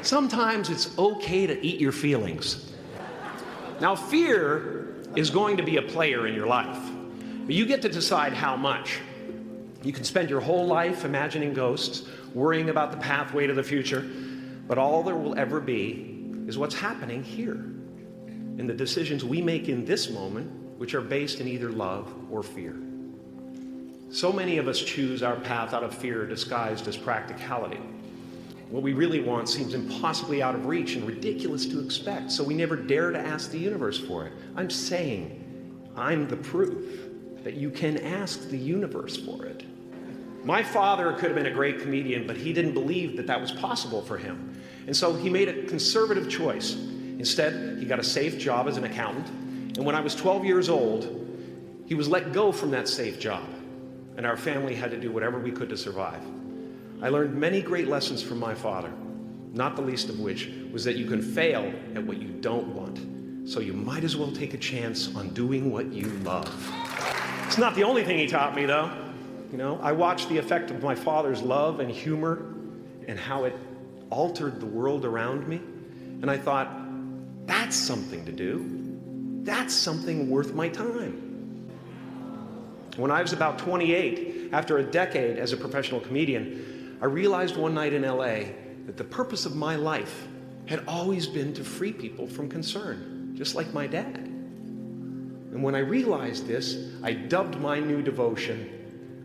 Sometimes it's okay to eat your feelings. Now, fear is going to be a player in your life, but you get to decide how much. You can spend your whole life imagining ghosts, worrying about the pathway to the future, but all there will ever be is what's happening here, in the decisions we make in this moment, which are based in either love or fear. So many of us choose our path out of fear disguised as practicality. What we really want seems impossibly out of reach and ridiculous to expect, so we never dare to ask the universe for it. I'm saying, I'm the proof that you can ask the universe for it. My father could have been a great comedian, but he didn't believe that that was possible for him. And so he made a conservative choice. Instead, he got a safe job as an accountant. And when I was 12 years old, he was let go from that safe job. And our family had to do whatever we could to survive. I learned many great lessons from my father, not the least of which was that you can fail at what you don't want. So you might as well take a chance on doing what you love. It's not the only thing he taught me, though. You know, I watched the effect of my father's love and humor and how it altered the world around me. And I thought, that's something to do. That's something worth my time. When I was about 28, after a decade as a professional comedian, I realized one night in LA that the purpose of my life had always been to free people from concern, just like my dad. And when I realized this, I dubbed my new devotion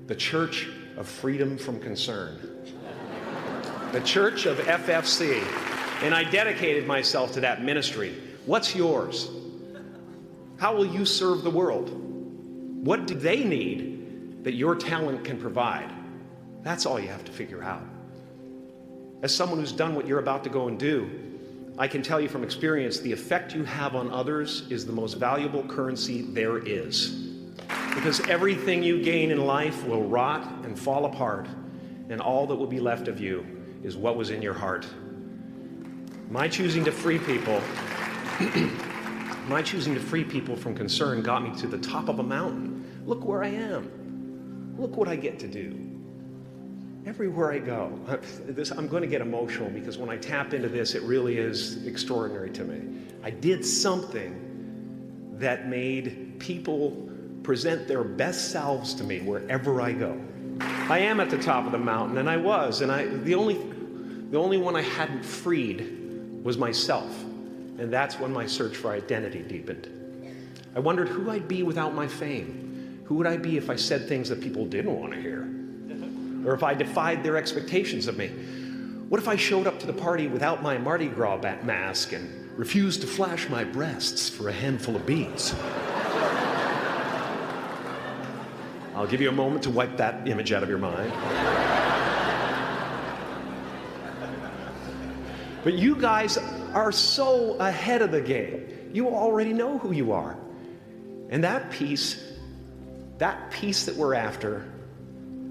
the Church of Freedom from Concern, the Church of FFC, and I dedicated myself to that ministry. What's yours? How will you serve the world? What do they need that your talent can provide? That's all you have to figure out. As someone who's done what you're about to go and do, I can tell you from experience, the effect you have on others is the most valuable currency there is. Because everything you gain in life will rot and fall apart, and all that will be left of you is what was in your heart. My choosing to free people from concern got me to the top of a mountain. Look where I am. Look what I get to do. Everywhere I go. I'm going to get emotional because when I tap into this, it really is extraordinary to me. I did something that made people present their best selves to me wherever I go. I am at the top of the mountain, and I was, and the only one I hadn't freed was myself, and that's when my search for identity deepened. I wondered who I'd be without my fame. Who would I be if I said things that people didn't want to hear? Or if I defied their expectations of me? What if I showed up to the party without my Mardi Gras mask and refused to flash my breasts for a handful of beads? I'll give you a moment to wipe that image out of your mind. But you guys are so ahead of the game. You already know who you are. And that peace that we're after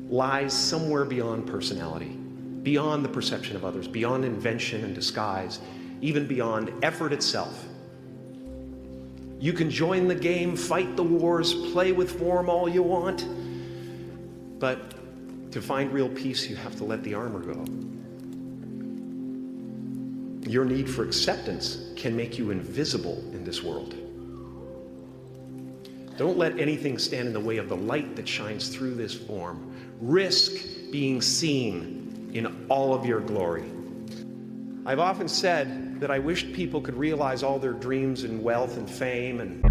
lies somewhere beyond personality, beyond the perception of others, beyond invention and disguise, even beyond effort itself. You can join the game, fight the wars, play with form all you want, but to find real peace, you have to let the armor go. Your need for acceptance can make you invisible in this world. Don't let anything stand in the way of the light that shines through this form. Risk being seen in all of your glory. I've often said that I wished people could realize all their dreams in wealth and fame and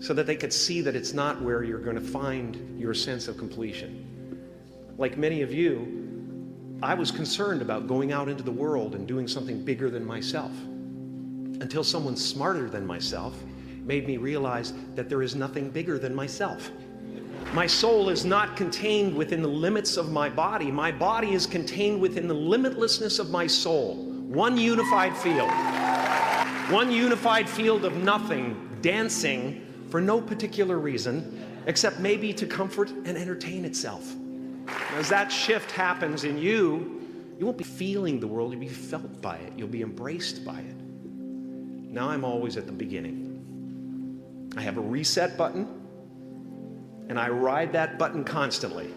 so that they could see that it's not where you're going to find your sense of completion. Like many of you, I was concerned about going out into the world and doing something bigger than myself, until someone smarter than myself made me realize that there is nothing bigger than myself. My soul is not contained within the limits of my body. My body is contained within the limitlessness of my soul. One unified field. One unified field of nothing, dancing for no particular reason, except maybe to comfort and entertain itself. As that shift happens in you, you won't be feeling the world, you'll be felt by it. You'll be embraced by it. Now I'm always at the beginning. I have a reset button, and I ride that button constantly.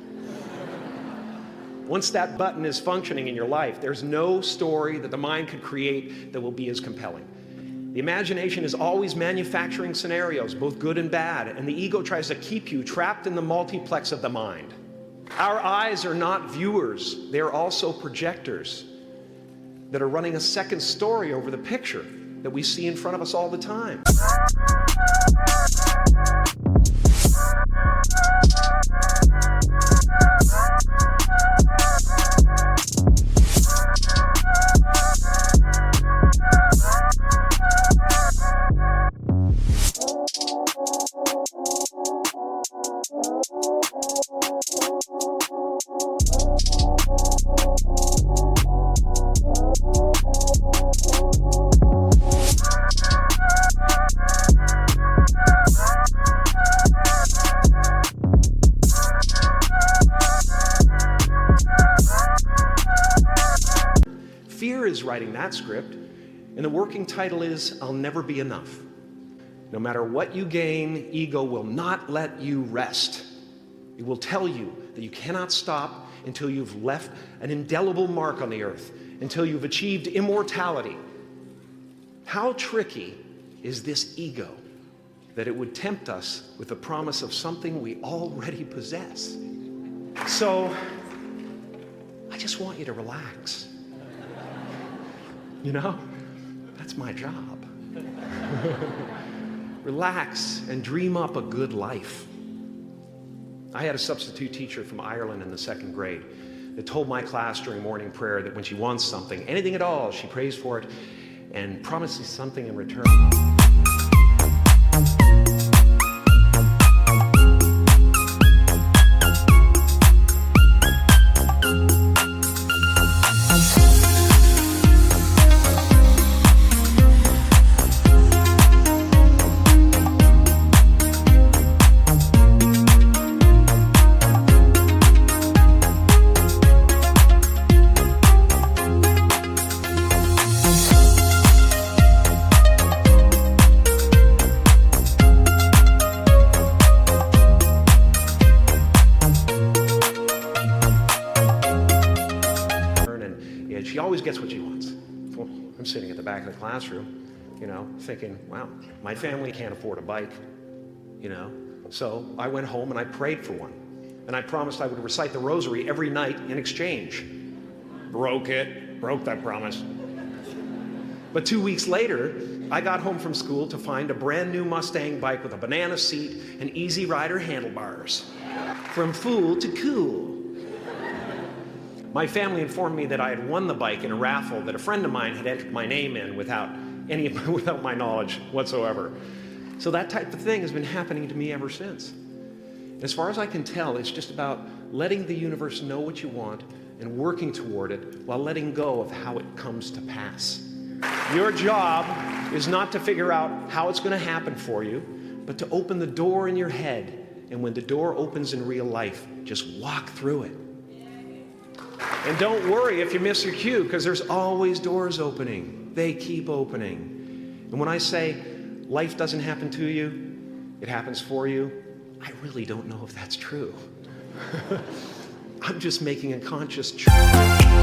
Once that button is functioning in your life, there's no story that the mind could create that will be as compelling. The imagination is always manufacturing scenarios, both good and bad, and the ego tries to keep you trapped in the multiplex of the mind. Our eyes are not viewers, they are also projectors that are running a second story over the picture that we see in front of us all the time. Fear is writing that script, and the working title is, I'll Never Be Enough. No matter what you gain, ego will not let you rest. It will tell you that you cannot stop until you've left an indelible mark on the earth, until you've achieved immortality. How tricky is this ego that it would tempt us with the promise of something we already possess? So, I just want you to relax. You know, that's my job. Relax and dream up a good life. I had a substitute teacher from Ireland in the 2nd grade that told my class during morning prayer that when she wants something, anything at all, she prays for it and promises something in return. She always gets what she wants. Well, I'm sitting at the back of the classroom, you know, thinking, wow, my family can't afford a bike, you know. So I went home and I prayed for one. And I promised I would recite the rosary every night in exchange. Broke that promise. But 2 weeks later, I got home from school to find a brand new Mustang bike with a banana seat and Easy Rider handlebars. From fool to cool. My family informed me that I had won the bike in a raffle that a friend of mine had entered my name in without my knowledge whatsoever. So that type of thing has been happening to me ever since. As far as I can tell, it's just about letting the universe know what you want and working toward it while letting go of how it comes to pass. Your job is not to figure out how it's going to happen for you, but to open the door in your head. And when the door opens in real life, just walk through it. And don't worry if you miss your cue, because there's always doors opening. They keep opening. And when I say life doesn't happen to you, it happens for you, I really don't know if that's true. I'm just making a conscious choice.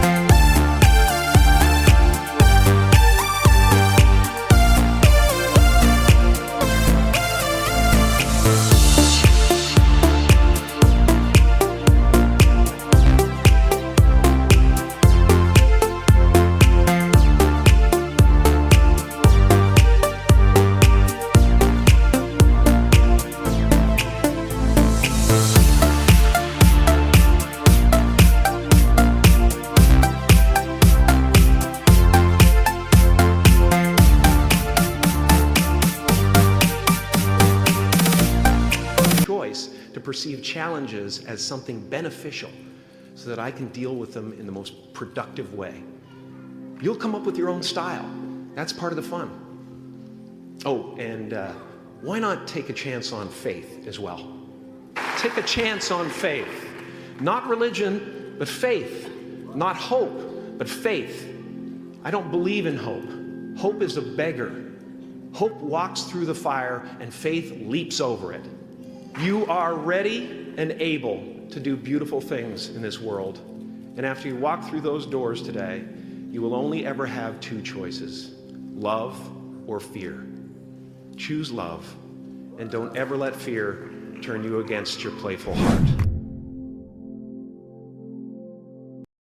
to perceive challenges as something beneficial so that I can deal with them in the most productive way. You'll come up with your own style. That's part of the fun. Oh, and why not take a chance on faith as well? Take a chance on faith. Not religion, but faith. Not hope, but faith. I don't believe in hope. Hope is a beggar. Hope walks through the fire and faith leaps over it. You are ready and able to do beautiful things in this world. And after you walk through those doors today, you will only ever have two choices: love or fear. Choose love, and don't ever let fear turn you against your playful heart.